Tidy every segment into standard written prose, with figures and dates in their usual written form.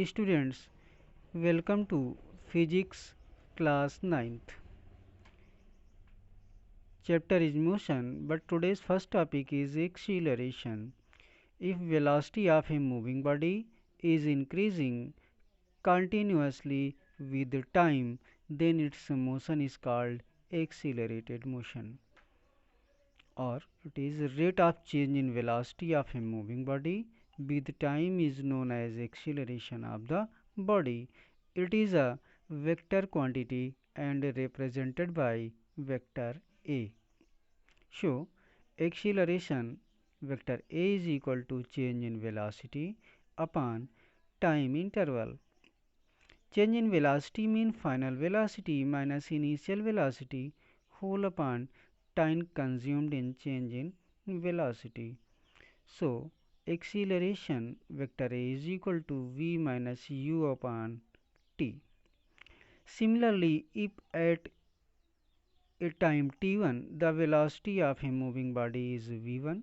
Students, welcome to Physics class 9th. Chapter is motion, but today's first topic is acceleration. If velocity of a moving body is increasing continuously with time, then its motion is called accelerated motion, or it is rate of change in velocity of a moving body with time is known as acceleration of the body. It is a vector quantity and represented by vector A. So, acceleration vector A is equal to change in velocity upon time interval. Change in velocity means final velocity minus initial velocity whole upon time consumed in change in velocity. So, acceleration vector A is equal to v minus u upon t. Similarly, if at a time t1 the velocity of a moving body is v1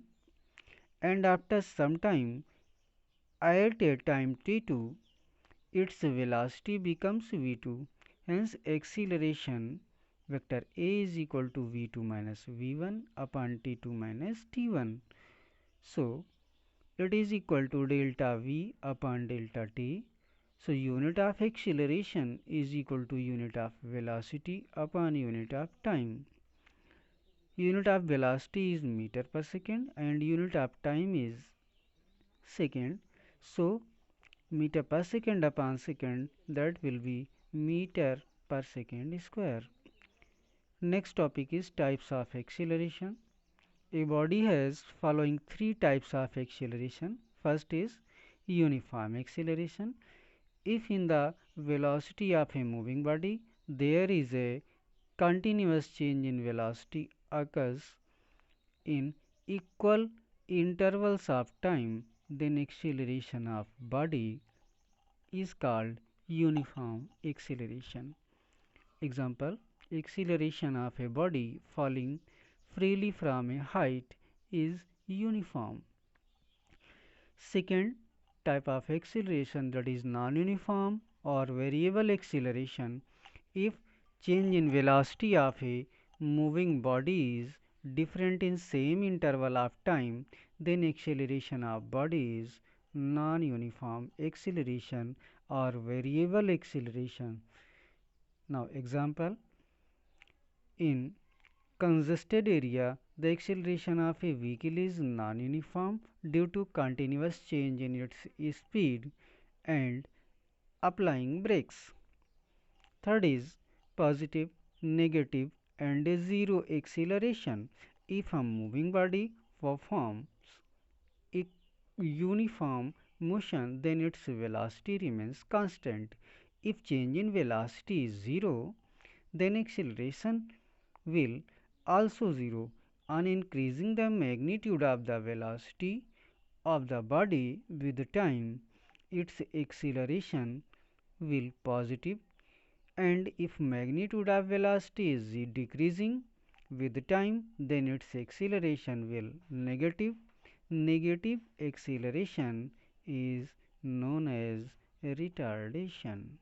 and after some time at a time t2 its velocity becomes v2, hence acceleration vector A is equal to v2 minus v1 upon t2 minus t1. So, it is equal to delta v upon delta t. So, unit of acceleration is equal to unit of velocity upon unit of time. Unit of velocity is meter per second and unit of time is second. So, meter per second upon second, that will be meter per second square. Next topic is types of acceleration. A body has following three types of acceleration. First is uniform acceleration. If in the velocity of a moving body there is a continuous change in velocity occurs in equal intervals of time, then acceleration of body is called uniform acceleration. Example, acceleration of a body falling freely from a height is uniform. Second type of acceleration, that is non-uniform or variable acceleration. If change in velocity of a moving body is different in same interval of time, then acceleration of body is non-uniform acceleration or variable acceleration. Now example, in congested area the acceleration of a vehicle is non-uniform due to continuous change in its speed and applying brakes. Third is positive, negative and zero acceleration. If a moving body performs a uniform motion, then its velocity remains constant. If change in velocity is zero, then acceleration will also zero. On increasing the magnitude of the velocity of the body with time, its acceleration will positive, and if magnitude of velocity is decreasing with time, then its acceleration will negative. Negative acceleration is known as retardation.